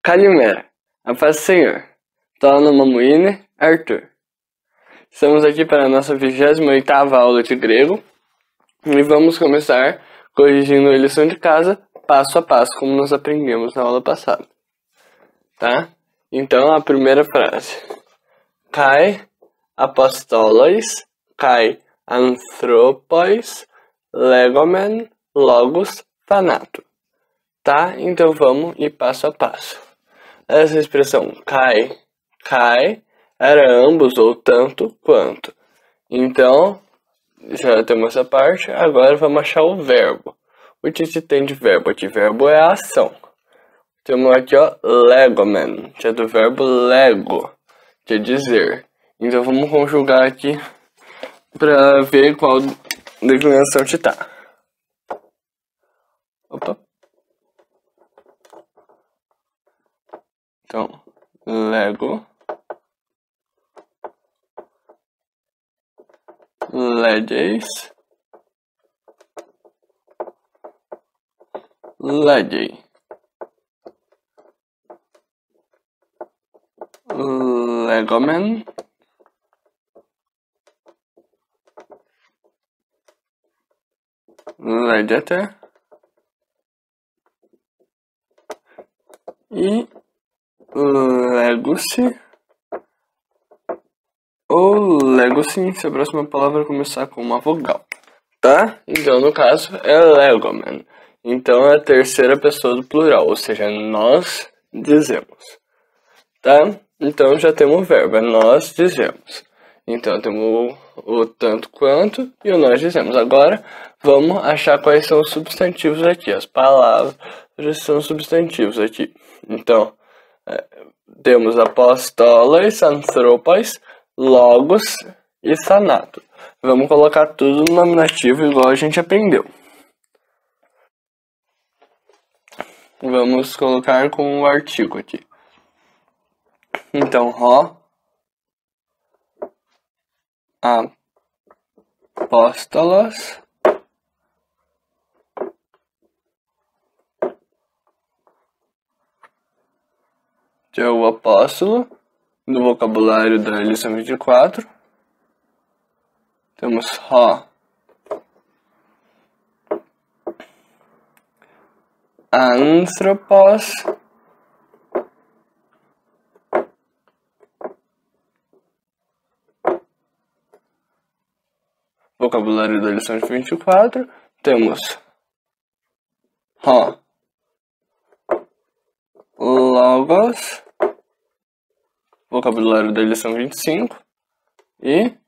Calimera, a paz do Senhor. Tona Mamuine, Arthur. Estamos aqui para a nossa 28ª aula de grego e vamos começar corrigindo a lição de casa passo a passo, como nós aprendemos na aula passada. Tá? Então, a primeira frase. Kai apostolos, kai anthropos, legomen, logos, thanato. Tá? Então, vamos ir passo a passo. Essa expressão kai era ambos ou tanto quanto. Então, já temos essa parte, agora vamos achar o verbo. O que se tem de verbo aqui? Verbo é a ação. Temos aqui, ó, legomen, que é do verbo lego, que é dizer. Então vamos conjugar aqui para ver qual declinação que tá. Opa. Então, lego, leges, legei, legomen, legete e legosi ou legosin, se a próxima palavra começar com uma vogal, tá? Então, no caso, é legomen. Então, é a terceira pessoa do plural, ou seja, nós dizemos, tá? Então, já temos o verbo, é nós dizemos. Então, temos o tanto quanto e o nós dizemos. Agora, vamos achar quais são os substantivos aqui. As palavras são substantivos aqui. Então, temos apóstolos, anthropos, logos e thanato. Vamos colocar tudo no nominativo igual a gente aprendeu. Vamos colocar com o artigo aqui. Então, apóstolos, que é o apóstolo, do vocabulário da lição 24. Temos anthropos, vocabulário da lição 24. Temos logos, vocabulário da lição 25. E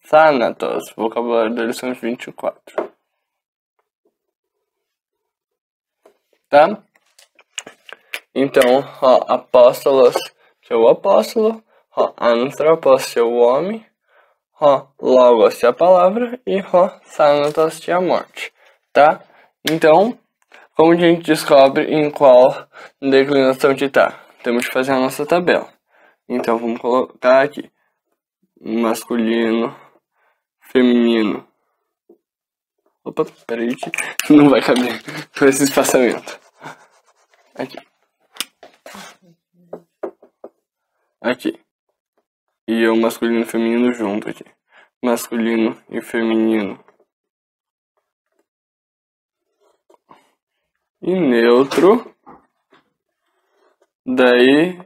thanatos, vocabulário da lição 24. Tá? Então, apóstolos, que é o apóstolo, anthropos, que é o homem, logos, que é a palavra, e thanatos, que é a morte. Tá? Então, como a gente descobre em qual declinação que tá? Temos que fazer a nossa tabela. Então, vamos colocar aqui masculino, feminino. Opa, peraí que não vai caber com esse espaçamento. Aqui. E o masculino e feminino junto aqui. Masculino e feminino. E neutro. Daí,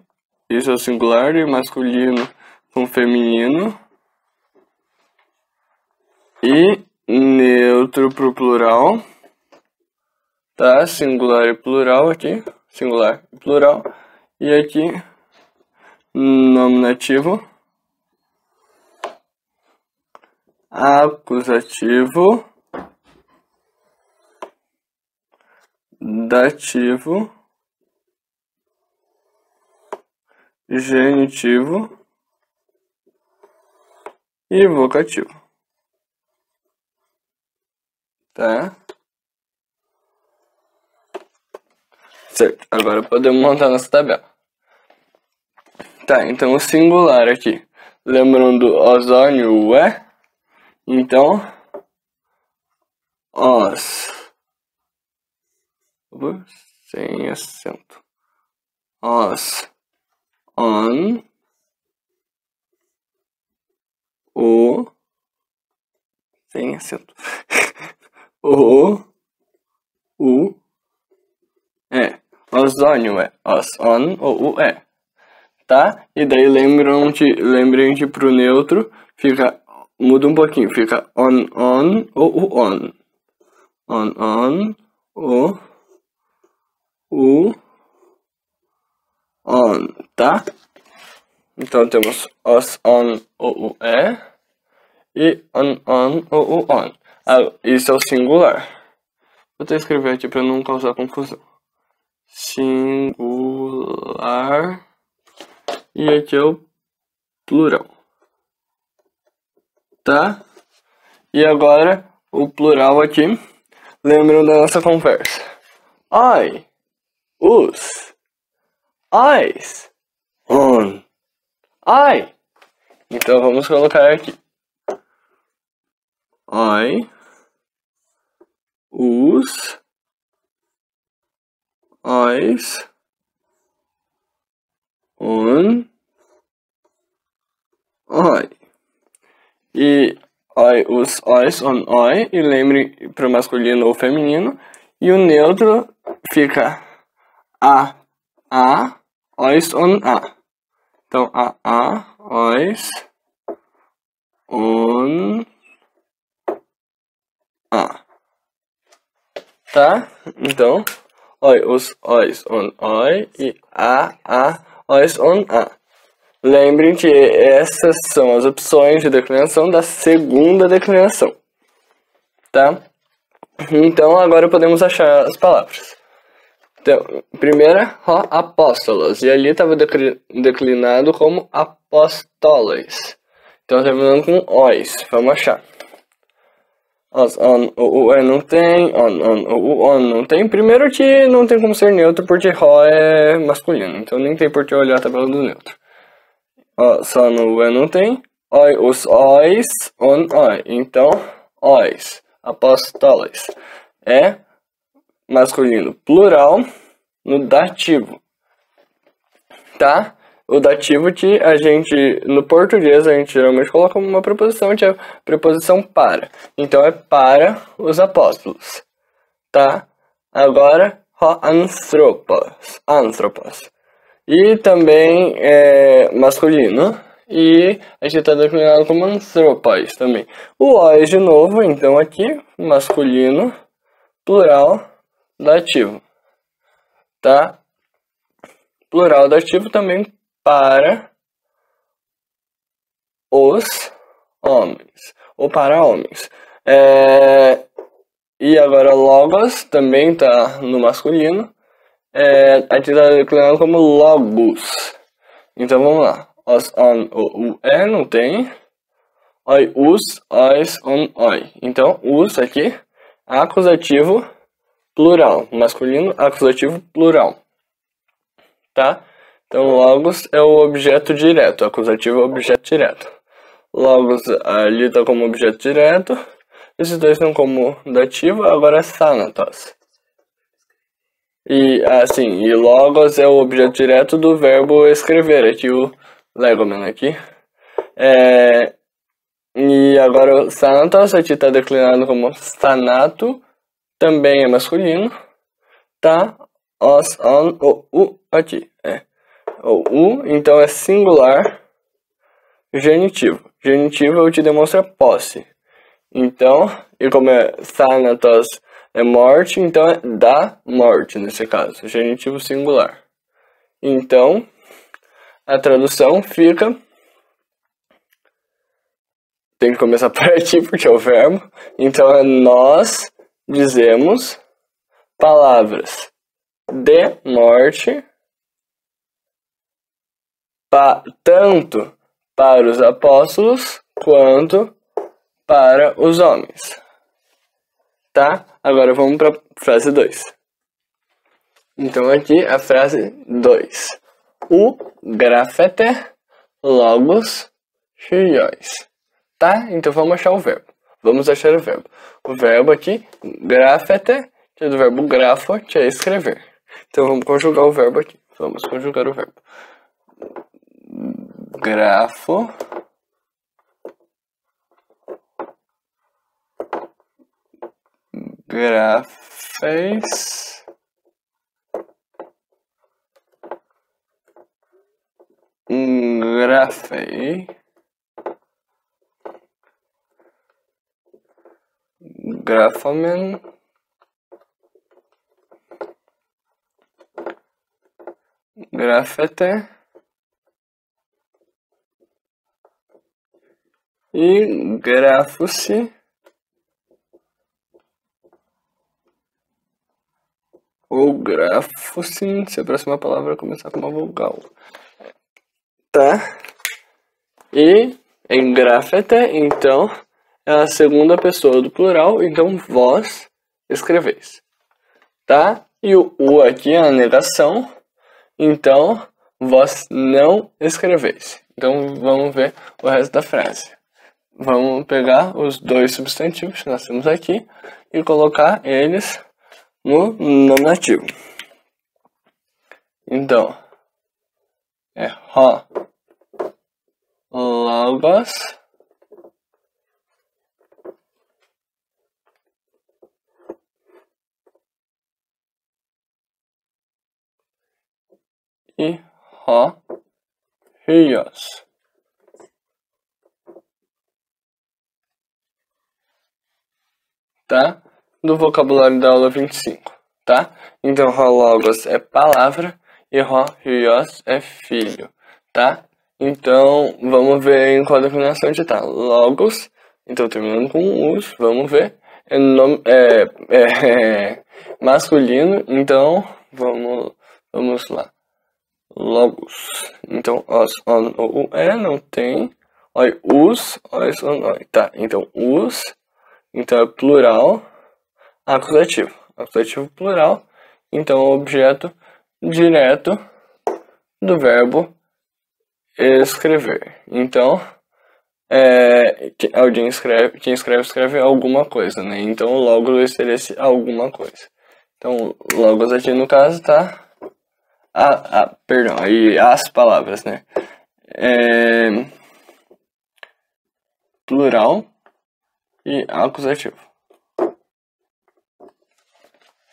isso é o singular, e masculino com feminino. E neutro pro plural. Tá? Singular e plural aqui. Singular e plural. E aqui, nominativo. Acusativo. Dativo. Genitivo e vocativo. Tá? Certo, agora podemos montar nossa tabela. Tá, então o singular aqui. Lembrando ozônio, então os, sem acento, os, on, o, sem acento, o, ozônio é os, on, o, tá? E daí lembrem-te pro neutro, muda um pouquinho, fica on, ou on. On, o, on, tá? Então temos os, on, ou e on, ou on. Isso é o singular. Vou até escrever aqui para não causar confusão. Singular. E aqui é o plural. Tá? E agora o plural aqui. Lembram da nossa conversa? I, os, ais, on, I. Então vamos colocar aqui. I, os, ais, on, I. E I, os, ais, on, I. E lembre para o masculino ou feminino. E o neutro fica ois, on, Então, ois, on, tá? Então, os, ois, on, oi e ois, on, Lembrem que essas são as opções de declinação da segunda declinação, tá? Então, agora podemos achar as palavras. Então, primeira, apóstolos, e ali estava declinado como apóstoles. Então, terminando com ois, vamos achar. Os, on, o, não tem, on não tem. Primeiro que não tem como ser neutro, porque ro é masculino, então nem tem por que olhar a tabela do neutro. Só no não tem. Os ois, on, oi. Então, ois, apóstoles, é masculino plural no dativo, tá? O dativo que no português, a gente geralmente coloca como uma preposição, que é a preposição para. Então, é para os apóstolos, tá? Agora, anthropos. E também é masculino. E a gente está declinado como anthropos também. O ois de novo, então aqui, masculino, plural, dativo, tá? Plural dativo também para os homens, ou para homens. E agora logos também tá no masculino. Aqui está declinado como logos. Então vamos lá. Os, on, o, não tem. Os, ois, on, oi. Então, os aqui, acusativo plural. Masculino, acusativo plural. Tá? Então, logos é o objeto direto. Acusativo é o objeto direto. Logos ali está como objeto direto. Esses dois estão como dativo. Agora é thanatos. E logos é o objeto direto do verbo escrever. Aqui o legomen aqui. E agora o thanatos aqui está declinado como thanato. Também é masculino. Tá? Os, on, o, aqui. O, então é singular. Genitivo. Genitivo é o que demonstra posse. Então, e como é thanatos é morte, então é da morte nesse caso. Genitivo singular. Então, a tradução fica... Tem que começar por aqui, porque é o verbo. Então, nós dizemos palavras de morte, tanto para os apóstolos, quanto para os homens. Tá? Agora vamos para a frase 2. Então, aqui a frase 2. O grafete logos chios. Tá? Então vamos achar o verbo. vamos achar o verbo. O verbo aqui, grafete, que é do verbo grafo, que é escrever. Então vamos conjugar o verbo aqui. Vamos conjugar o verbo. Grafo. Grafes. Grafei. Grafomen. Grafete. E grafo-se. Ou grafo-se, se a próxima palavra começar com uma vogal. Tá? E em grafete, então, é a segunda pessoa do plural, então vós escreveis. Tá? E o U aqui é a negação, então vós não escreveis. Então vamos ver o resto da frase. Vamos pegar os dois substantivos que nós temos aqui e colocar eles no nominativo. Então, é logos e rios. Tá? Do vocabulário da aula 25, tá? Então, logos é palavra e rios é filho, tá? Então, vamos ver em qual declinação de tá. Logos, então terminando com us, vamos ver. É masculino, então vamos lá. Logos. Então, os, on, o, não tem. Oi, os, os, on, oi. Tá, então os, então é plural, acusativo. Acusativo plural, então objeto direto do verbo escrever. Então, alguém escreve, quem escreve alguma coisa, né? Então, logos seria esse alguma coisa. Então, logos aqui no caso tá perdão, aí as palavras, né? Plural e acusativo.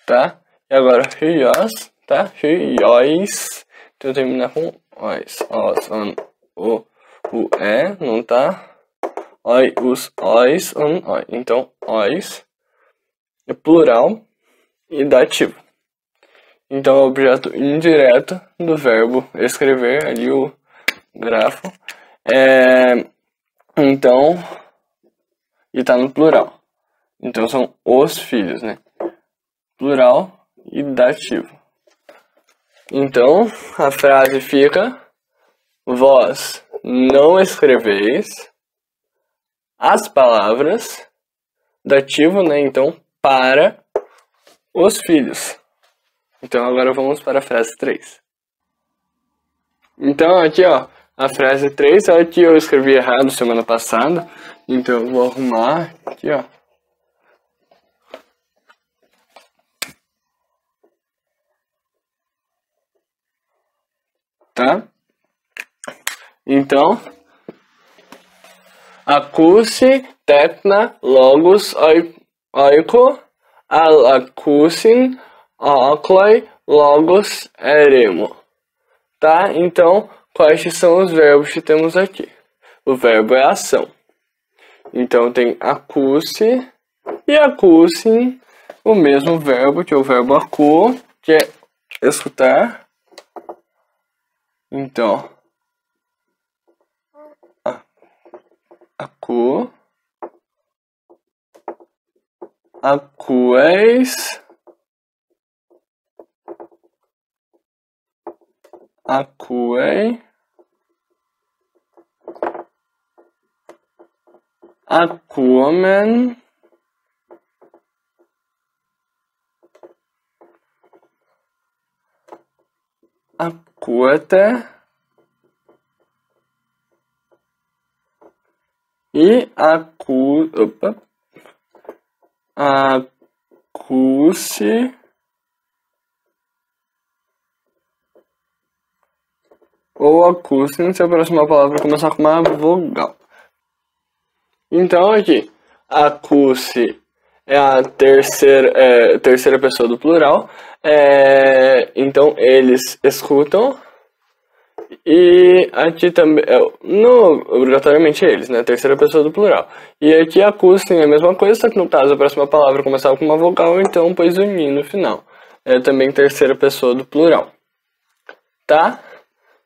Tá? E agora, rios, tá? Rios. Então, termina com os, on, o, não tá? Oi, os, on, oi. Então, os é plural e dativo. Então, é o objeto indireto do verbo escrever, ali o grafo. Então, e tá no plural. Então, são os filhos, né? Plural e dativo. Então, a frase fica: vós não escreveis as palavras, dativo, né? Então, para os filhos. Então, agora vamos para a frase 3. Então, aqui, ó, a frase 3, aqui eu escrevi errado semana passada. Então, eu vou arrumar aqui, ó. Tá? Então, acuse, tecna, logos, oiko, alacusin, ocloi, logos, eremo. Tá? Então, quais são os verbos que temos aqui? O verbo é ação. Então, tem acuse e acusin, o mesmo verbo, que é o verbo acu, que é escutar. Então, acu, acueis, acuei, acuomen, acuete e acuse ou acusem se a próxima palavra começar com uma vogal. Então aqui, acuse é a terceira pessoa do plural. Então eles escutam. E aqui também, não obrigatoriamente eles, né? Terceira pessoa do plural. E aqui acusem é a mesma coisa, só que no caso a próxima palavra começava com uma vogal, então pôs o ni no final. É também terceira pessoa do plural. Tá?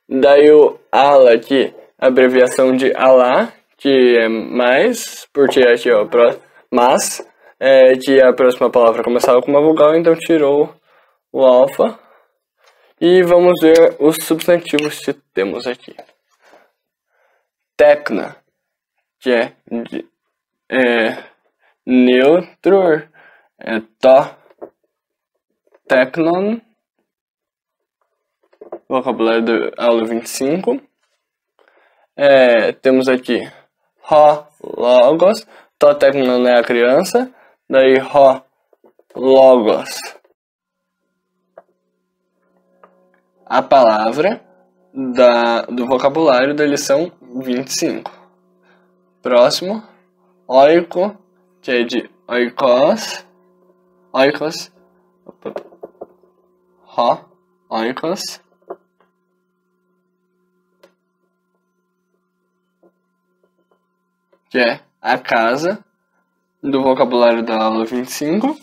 Daí o ala aqui, abreviação de alá, que é mais, porque aqui ó, mas, que a próxima palavra começava com uma vogal, então tirou o alfa. E vamos ver os substantivos que temos aqui. Tecna, que é neutro, to, tecnon, vocabulário da aula 25. Temos aqui ho, logos, to, tecnon é a criança, daí ho, logos, a palavra do vocabulário da lição 25. Próximo, oiko, que é de oikos, oikos, que é a casa, do vocabulário da aula 25.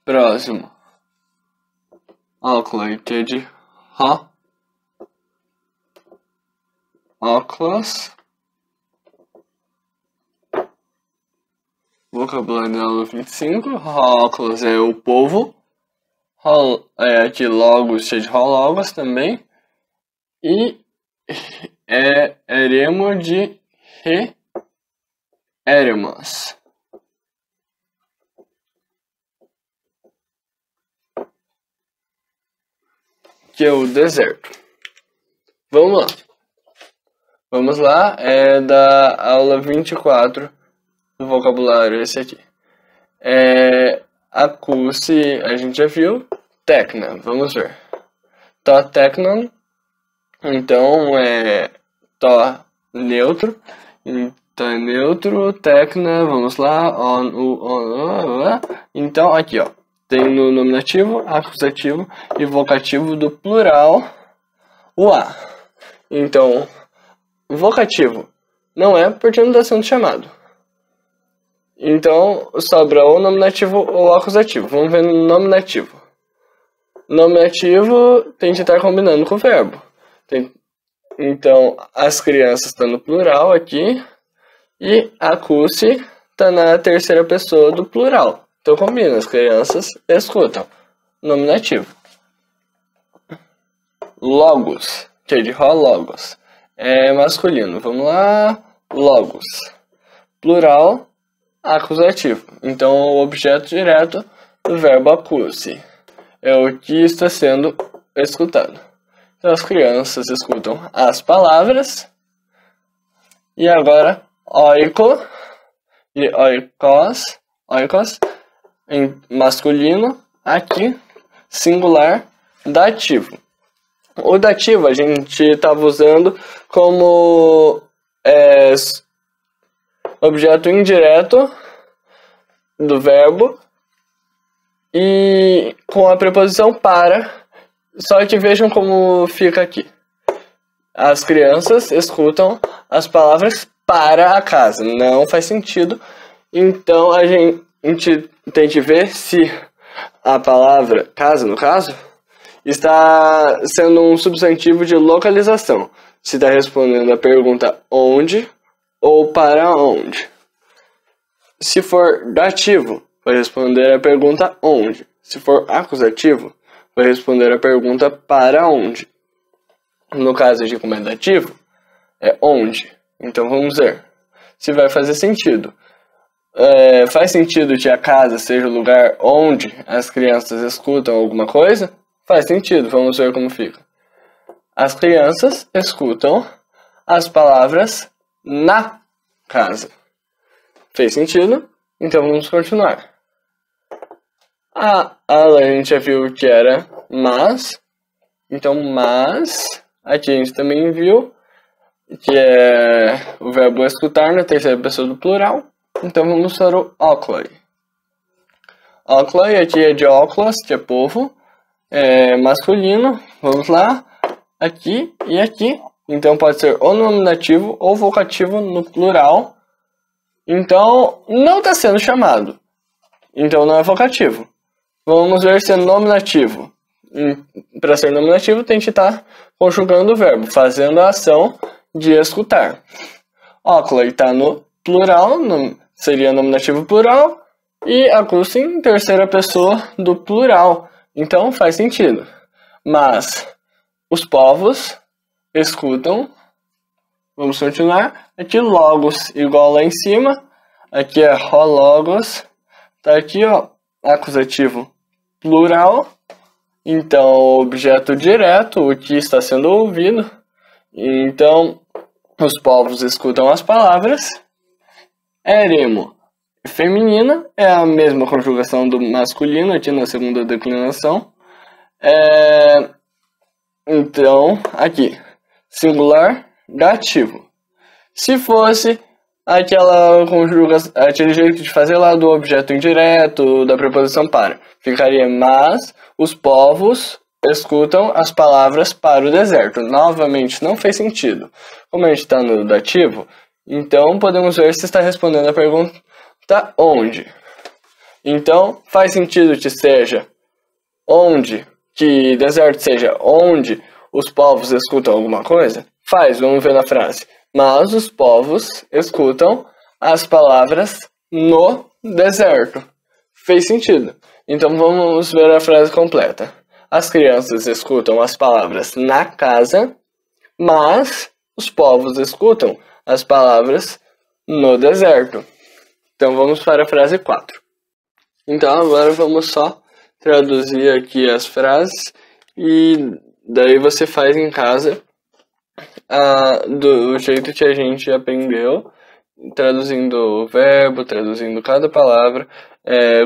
Próximo, óculos, que é de óculos, vocabulário da aula 25. Óculos é o povo, aqui logos, cheio de logos também, e eremo de eremos, que é o deserto. Vamos lá, é da aula 24 do vocabulário, esse aqui. Acuse, a gente já viu. Tecna, vamos ver. To, tecnon, então to, neutro. Então é neutro, tecna, vamos lá. Então aqui ó, tem no nominativo, acusativo e vocativo do plural o a. Então, vocativo não é porque não está sendo chamado. Então, sobra ou nominativo ou acusativo. Vamos ver no nominativo. Nominativo tem que estar combinando com o verbo. Então, as crianças estão no plural aqui. E acuse está na terceira pessoa do plural. Então, combina. As crianças escutam. Nominativo. Logos, que é de logos, é masculino. Vamos lá. Logos. Plural, acusativo. Então, o objeto direto do verbo acuse é o que está sendo escutado. Então, as crianças escutam as palavras. E agora, oiko e oikos, em masculino, aqui, singular, dativo. O dativo a gente estava usando como objeto indireto do verbo e com a preposição para, só que vejam como fica aqui. As crianças escutam as palavras para a casa, não faz sentido, então a gente tem que ver se a palavra casa, no caso, está sendo um substantivo de localização, se está respondendo a pergunta onde ou para onde. Se for dativo, vai responder a pergunta onde. Se for acusativo, vai responder a pergunta para onde. No caso de como é dativo, é onde. Então vamos ver se vai fazer sentido. Faz sentido que a casa seja o lugar onde as crianças escutam alguma coisa? Faz sentido, vamos ver como fica. As crianças escutam as palavras na casa. Fez sentido? Então vamos continuar. A gente já viu que era mas. Então mas, aqui a gente também viu que é o verbo escutar na terceira pessoa do plural. Então vamos para o ócloi. Ócloi aqui é de óculos, que é povo, é masculino. Vamos lá, aqui e aqui. Então pode ser ou nominativo ou vocativo no plural. Então não está sendo chamado. Então não é vocativo. Vamos ver se é nominativo. Para ser nominativo tem que estar conjugando o verbo, fazendo a ação de escutar. Ócloi está no plural, seria nominativo plural. E acústica em terceira pessoa do plural. Então faz sentido. Mas os povos escutam. Vamos continuar. Aqui logos igual lá em cima. Aqui é hologos. Tá aqui, ó, acusativo plural. Então objeto direto, o que está sendo ouvido. Então os povos escutam as palavras. Eremo feminina é a mesma conjugação do masculino aqui na segunda declinação. Então, aqui, singular, dativo. Se fosse aquele jeito de fazer lá do objeto indireto, da preposição para, ficaria mas os povos escutam as palavras para o deserto. Novamente, não fez sentido. Como a gente está no dativo, então podemos ver se está respondendo a pergunta onde. Então, faz sentido que seja onde, que deserto seja onde os povos escutam alguma coisa? Faz, vamos ver na frase. Mas os povos escutam as palavras no deserto. Fez sentido. Então vamos ver a frase completa. As crianças escutam as palavras na casa, mas os povos escutam as palavras no deserto. Então vamos para a frase 4. Então agora vamos só traduzir aqui as frases e daí você faz em casa do jeito que a gente aprendeu, traduzindo o verbo, traduzindo cada palavra,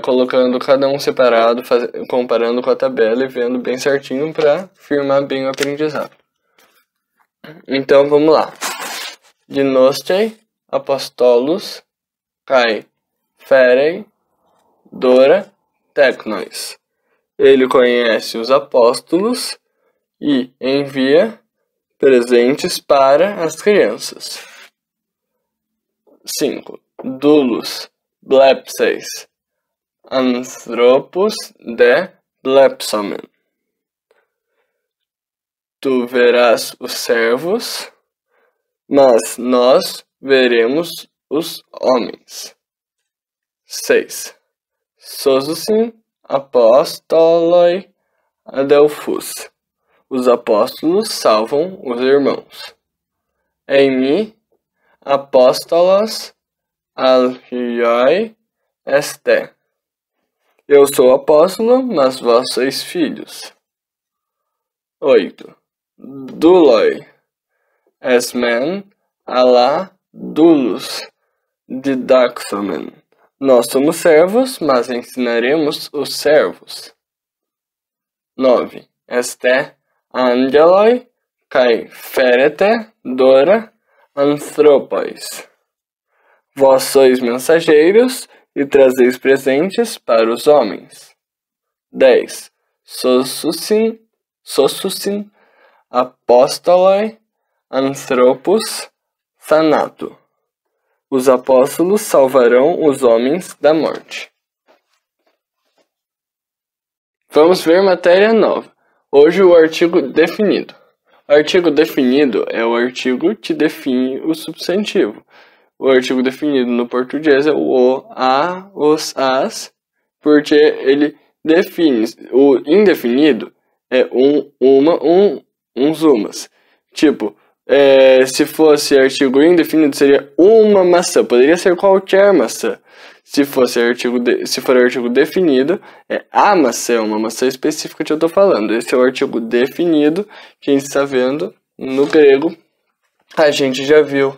colocando cada um separado, comparando com a tabela e vendo bem certinho para firmar bem o aprendizado. Então vamos lá. Gnostai apostolos kai ferei dora teknois. Ele conhece os apóstolos e envia presentes para as crianças. 5. Doulos blepseis anthropos de blepsomen. Tu verás os servos, mas nós veremos os homens. 6. Sosusin apostoloi adelphus. Os apóstolos salvam os irmãos. Eimi apóstolos alhioi este. Eu sou apóstolo, mas vós sois filhos. 8. Duloi esmen ala dulus didaxomen. Nós somos servos, mas ensinaremos os servos. 9. Este angeloi kai ferete dora anthropos. Vós sois mensageiros e trazeis presentes para os homens. 10. Sosusin apostoloi anthropos thanato. Os apóstolos salvarão os homens da morte. Vamos ver matéria nova. Hoje o artigo definido. O artigo definido é o artigo que define o substantivo. O artigo definido no português é o, a, os, as, porque ele define. O indefinido é uns, umas. Tipo, se fosse artigo indefinido seria uma maçã. Poderia ser qualquer maçã. Se for artigo definido, é a maçã, uma maçã específica que eu estou falando. Esse é o artigo definido que a gente está vendo no grego. A gente já viu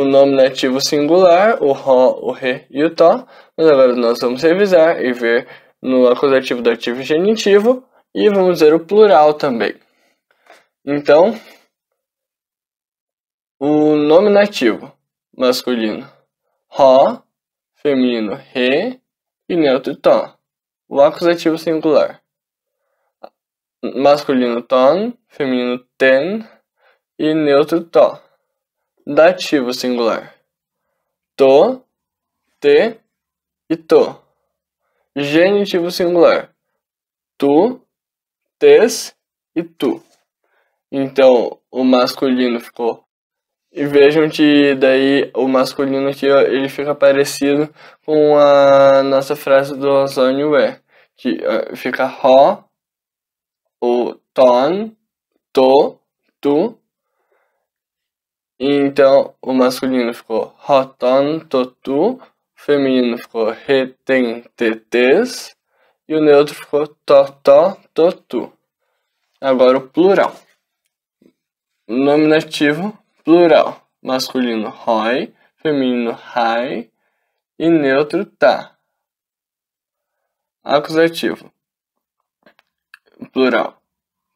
o nominativo singular, o ro, o re e o to. Mas agora nós vamos revisar e ver no acusativo, dativo e genitivo. E vamos ver o plural também. Então, o nominativo masculino, ro, feminino, re e neutro, to. O acusativo singular, masculino, ton, feminino, ten e neutro, to. Dativo singular, to, te e to. Genitivo singular, tu, tes e tu. Então, o masculino ficou. E vejam que daí o masculino aqui, ó, ele fica parecido com a nossa frase do ozônio que fica ro, o ton, to, tu. Então, o masculino ficou ro, ton, to, tu. O feminino ficou re, ten, te, tes. E o neutro ficou to, tu. Agora o plural. Nominativo plural. Masculino roi, feminino rai e neutro tá. Acusativo plural.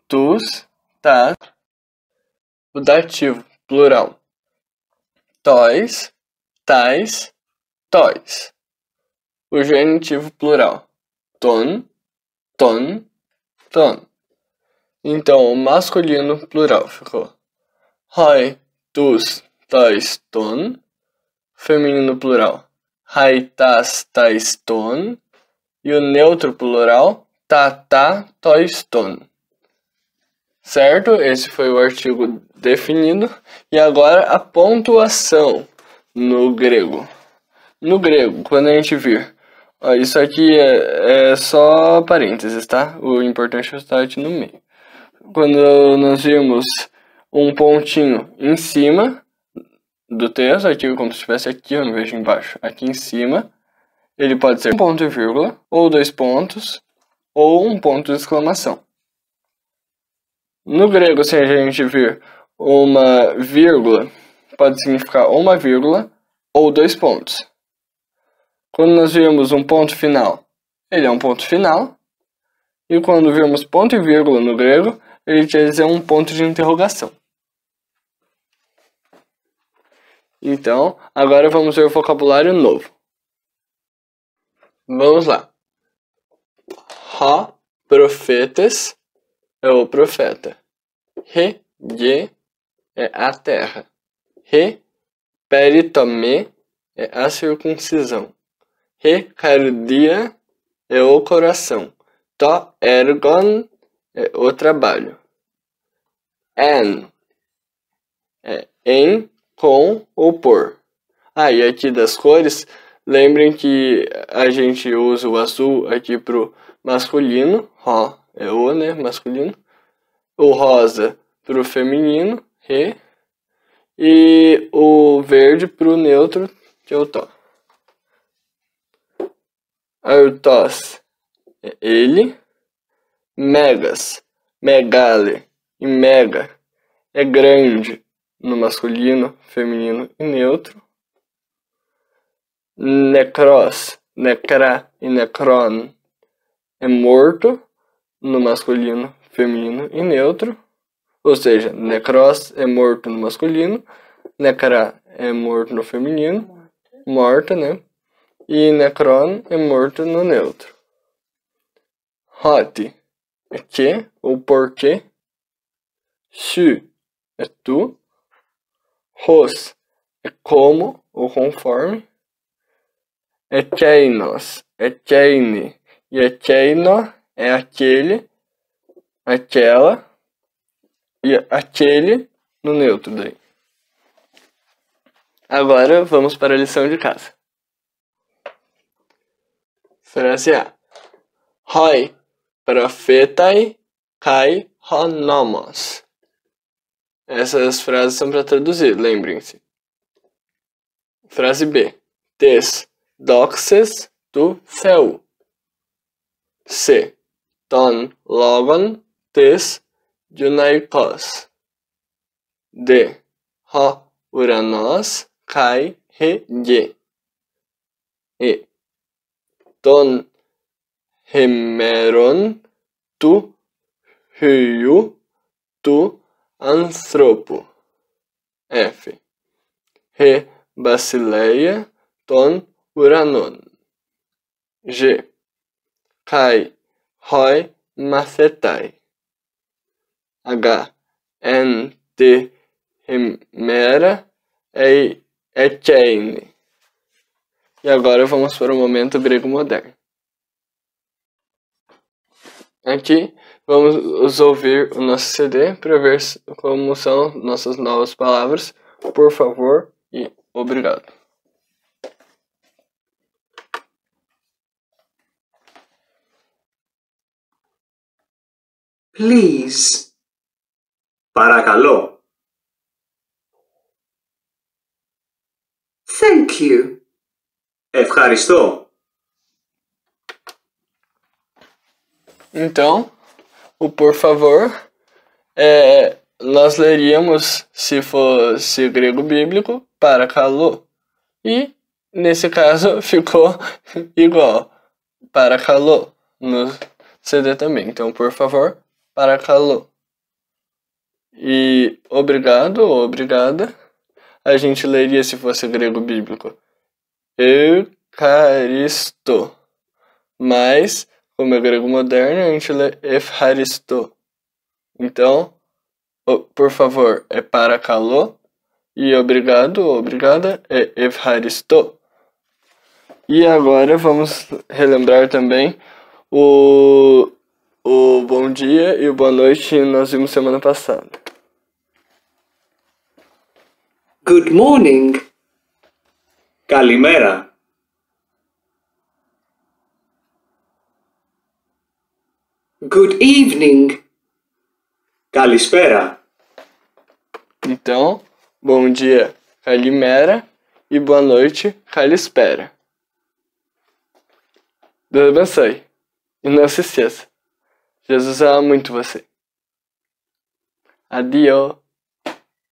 Tus, tas. O dativo plural. Tois, tais, tois. O genitivo plural. Ton, ton, ton. Então, o masculino plural ficou roi, tus, tais, ton. Feminino plural, rai, tas, tais, ton. E o neutro plural, tá, tois, ton. Certo? Esse foi o artigo definido. E agora a pontuação no grego. No grego, quando a gente vir, ó, isso aqui é só parênteses, tá? O importante é estar aqui no meio. Quando nós vimos um pontinho em cima do texto, aqui como se estivesse aqui, eu não vejo embaixo, aqui em cima, ele pode ser um ponto e vírgula, ou 2 pontos, ou um ponto de exclamação. No grego, se a gente vir uma vírgula, pode significar uma vírgula ou 2 pontos. Quando nós vimos um ponto final, ele é um ponto final. E quando vimos ponto e vírgula no grego, ele quer dizer um ponto de interrogação. Então, agora vamos ver o vocabulário novo. Vamos lá. Ho, profetes, é o profeta. Re, ge, é a terra. Re, peritome, é a circuncisão. Re, cardia, é o coração. To, ergon, é o trabalho. En, é em, com ou por. E aqui das cores, lembrem que a gente usa o azul aqui pro masculino, ro é o, né, masculino. O rosa pro feminino, re. E o verde pro neutro, que é o to. Artos é ele. Megas, megale e mega é grande no masculino, feminino e neutro. Necros, necra e necron é morto no masculino, feminino e neutro. Ou seja, necros é morto no masculino, necra é morto no feminino, morta, né? E necron é morto no neutro. Hot é que ou porque. Su é tu. Hos é como ou conforme. Ekeinos é keine e ekeino é aquele, aquela e aquele no neutro daí. Agora vamos para a lição de casa. Frase A. Hoi profetai kai honomos. Essas frases são para traduzir, lembrem-se. Frase B. Tes doxes tu Theou. C. Ton logon tes Junaikos. D. Ho uranos kai, he, ge. E. Ton, hemeron, tu, hiu, tu, anthropo. F. Re, basileia, ton, uranon. G. Kai, hoi, mathetai. H. En, te, hemera, echeine. E agora vamos para o momento grego moderno. Aqui vamos ouvir o nosso CD para ver como são nossas novas palavras. Por favor e obrigado. Please. Παρακαλώ. Thank you. Ευχαριστώ. Então, o por favor, nós leríamos, se fosse grego bíblico, παρακαλώ. E, nesse caso, ficou igual, παρακαλώ, no CD também. Então, por favor, παρακαλώ. E obrigado ou obrigada, a gente leria se fosse grego bíblico, Eucaristo. Mas, como é grego moderno, a gente lê Efharisto. Então, por favor, é παρακαλώ. E obrigado ou obrigada é Efharisto. E agora vamos relembrar também o bom dia e o boa noite que nós vimos semana passada. Good morning. Καλημέρα. Good evening. Καλησπέρα. Então, bom dia, kalimera, e boa noite, kalispera. Deus abençoe. E não se esqueça, Jesus ama muito você. Adio.